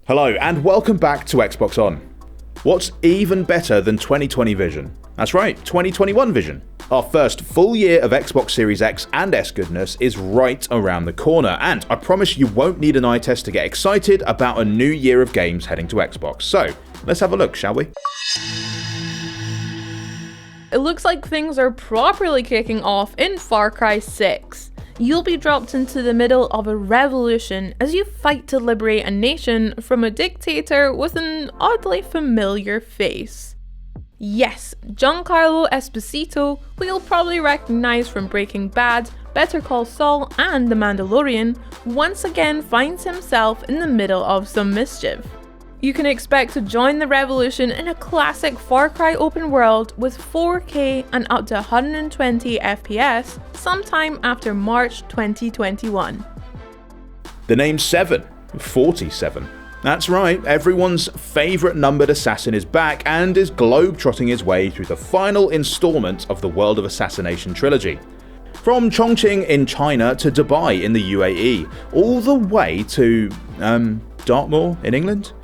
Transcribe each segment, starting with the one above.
Hello and welcome back to Xbox On. What's even better than 2020 vision? That's right, 2021 vision. Our first full year of Xbox Series X and S goodness is right around the corner, and I promise you won't need an eye test to get excited about a new year of games heading to Xbox. So, let's have a look, shall we? It looks like things are properly kicking off in Far Cry 6. You'll be dropped into the middle of a revolution as you fight to liberate a nation from a dictator with an oddly familiar face. Yes, Giancarlo Esposito, who you'll probably recognise from Breaking Bad, Better Call Saul and The Mandalorian, once again finds himself in the middle of some mischief. You can expect to join the revolution in a classic Far Cry open world with 4K and up to 120 FPS sometime after March 2021. The name 7, 47. That's right, everyone's favourite numbered assassin is back and is globe-trotting his way through the final instalment of the World of Assassination trilogy. From Chongqing in China to Dubai in the UAE, all the way to, Dartmoor in England?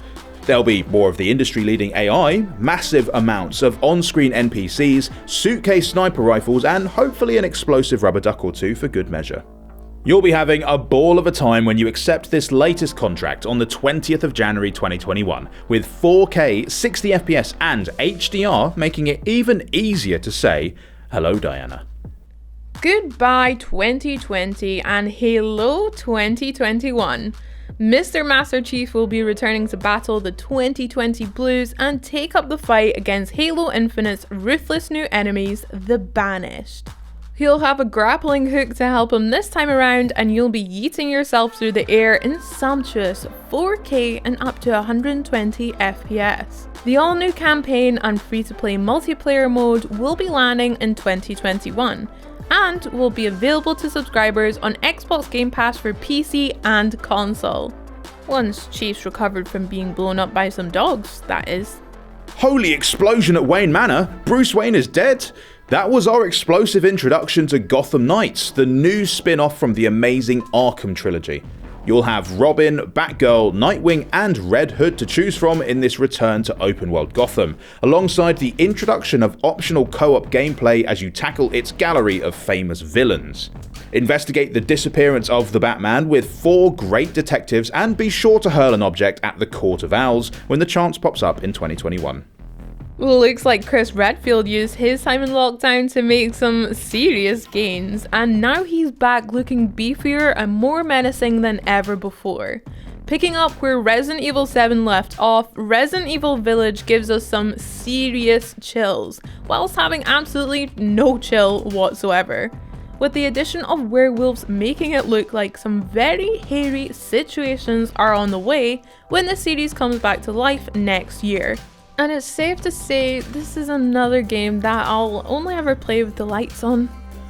There'll be more of the industry-leading AI, massive amounts of on-screen NPCs, suitcase sniper rifles, and hopefully an explosive rubber duck or two for good measure. You'll be having a ball of a time when you accept this latest contract on the 20th of January 2021, with 4K, 60 FPS and HDR making it even easier to say, hello Diana. Goodbye 2020 and hello 2021. Mr. Master Chief will be returning to battle the 2020 Blues and take up the fight against Halo Infinite's ruthless new enemies, the Banished. He'll have a grappling hook to help him this time around, and you'll be yeeting yourself through the air in sumptuous 4K and up to 120 FPS. The all-new campaign and free-to-play multiplayer mode will be landing in 2021, and will be available to subscribers on Xbox Game Pass for PC and console. Once Chief's recovered from being blown up by some dogs, that is. Holy explosion at Wayne Manor! Bruce Wayne is dead? That was our explosive introduction to Gotham Knights, the new spin-off from the amazing Arkham trilogy. You'll have Robin, Batgirl, Nightwing and Red Hood to choose from in this return to open-world Gotham, alongside the introduction of optional co-op gameplay as you tackle its gallery of famous villains. Investigate the disappearance of the Batman with 4 great detectives and be sure to hurl an object at the Court of Owls when the chance pops up in 2021. Looks like Chris Redfield used his time in lockdown to make some serious gains, and now he's back looking beefier and more menacing than ever before. Picking up where Resident Evil 7 left off, Resident Evil Village gives us some serious chills, whilst having absolutely no chill whatsoever. With the addition of werewolves making it look like some very hairy situations are on the way when the series comes back to life next year. And it's safe to say this is another game that I'll only ever play with the lights on.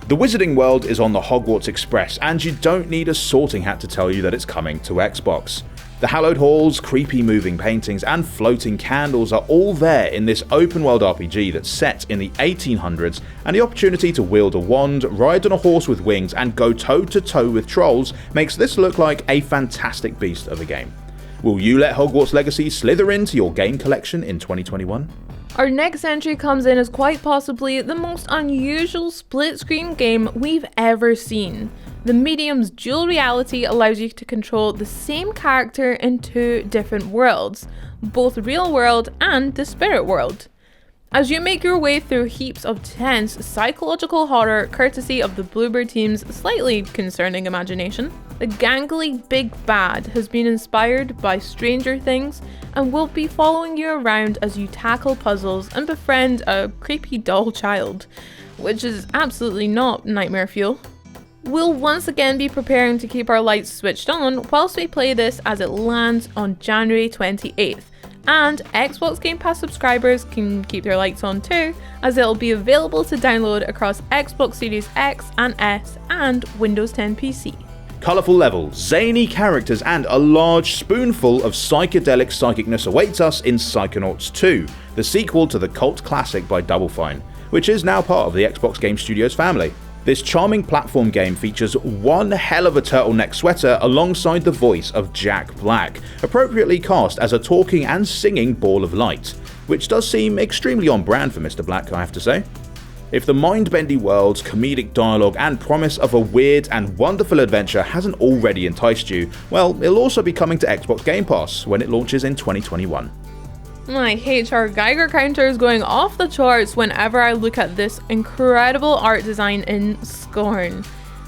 The Wizarding World is on the Hogwarts Express, and you don't need a sorting hat to tell you that it's coming to Xbox. The hallowed halls, creepy moving paintings, and floating candles are all there in this open-world RPG that's set in the 1800s, and the opportunity to wield a wand, ride on a horse with wings, and go toe-to-toe with trolls makes this look like a fantastic beast of a game. Will you let Hogwarts Legacy slither into your game collection in 2021? Our next entry comes in as quite possibly the most unusual split-screen game we've ever seen. The medium's dual reality allows you to control the same character in 2 different worlds, both real world and the spirit world. As you make your way through heaps of tense psychological horror courtesy of the Bluebird team's slightly concerning imagination, the gangly big bad has been inspired by Stranger Things and will be following you around as you tackle puzzles and befriend a creepy doll child, which is absolutely not nightmare fuel. We'll once again be preparing to keep our lights switched on whilst we play this as it lands on January 28th. And Xbox Game Pass subscribers can keep their lights on too, as it'll be available to download across Xbox Series X and S and Windows 10 PC. Colourful levels, zany characters, and a large spoonful of psychedelic psychicness awaits us in Psychonauts 2, the sequel to the cult classic by Double Fine, which is now part of the Xbox Game Studios family. This charming platform game features one hell of a turtleneck sweater alongside the voice of Jack Black, appropriately cast as a talking and singing ball of light, which does seem extremely on brand for Mr. Black, I have to say. If the mind-bending worlds, comedic dialogue, and promise of a weird and wonderful adventure hasn't already enticed you, well, it'll also be coming to Xbox Game Pass when it launches in 2021. My HR Geiger counter is going off the charts whenever I look at this incredible art design in Scorn.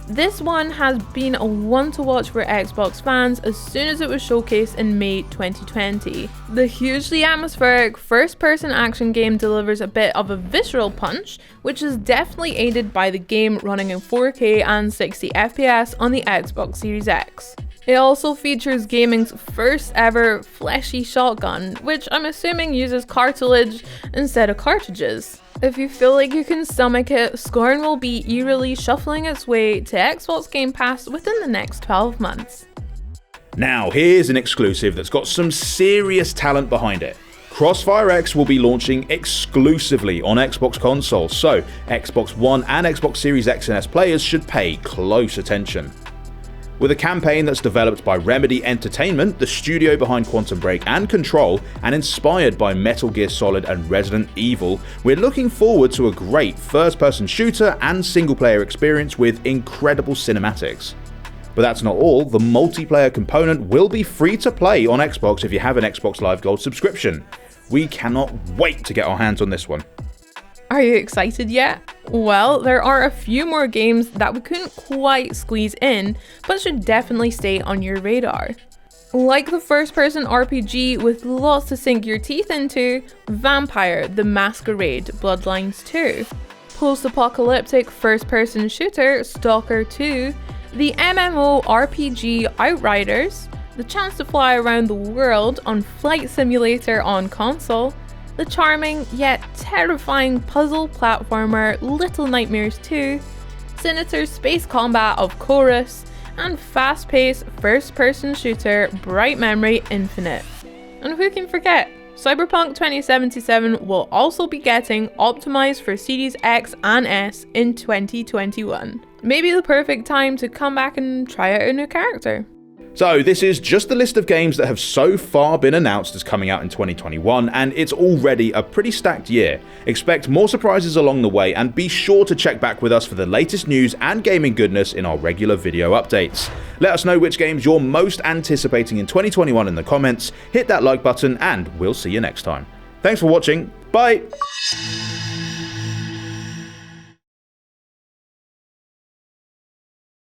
This one has been a one to watch for Xbox fans as soon as it was showcased in May 2020. The hugely atmospheric first-person action game delivers a bit of a visceral punch, which is definitely aided by the game running in 4K and 60 FPS on the Xbox Series X. It also features gaming's first ever fleshy shotgun, which I'm assuming uses cartilage instead of cartridges. If you feel like you can stomach it, Scorn will be eerily shuffling its way to Xbox Game Pass within the next 12 months. Now, here's an exclusive that's got some serious talent behind it. CrossfireX will be launching exclusively on Xbox consoles, so Xbox One and Xbox Series X and S players should pay close attention. With a campaign that's developed by Remedy Entertainment, the studio behind Quantum Break and Control, and inspired by Metal Gear Solid and Resident Evil, we're looking forward to a great first-person shooter and single-player experience with incredible cinematics. But that's not all, the multiplayer component will be free to play on Xbox if you have an Xbox Live Gold subscription. We cannot wait to get our hands on this one. Are you excited yet? Well, there are a few more games that we couldn't quite squeeze in, but should definitely stay on your radar. Like the first-person RPG with lots to sink your teeth into, Vampire: The Masquerade Bloodlines 2, post-apocalyptic first-person shooter Stalker 2, the MMO RPG Outriders, the chance to fly around the world on Flight Simulator on console, the charming yet terrifying puzzle platformer Little Nightmares 2, sinister space combat of Chorus, and fast-paced first-person shooter Bright Memory Infinite. And who can forget, Cyberpunk 2077 will also be getting optimized for Series X and S in 2021. Maybe the perfect time to come back and try out a new character. So this is just the list of games that have so far been announced as coming out in 2021, and it's already a pretty stacked year. Expect more surprises along the way, and be sure to check back with us for the latest news and gaming goodness in our regular video updates. Let us know which games you're most anticipating in 2021 in the comments, hit that like button, and we'll see you next time. Thanks for watching, bye!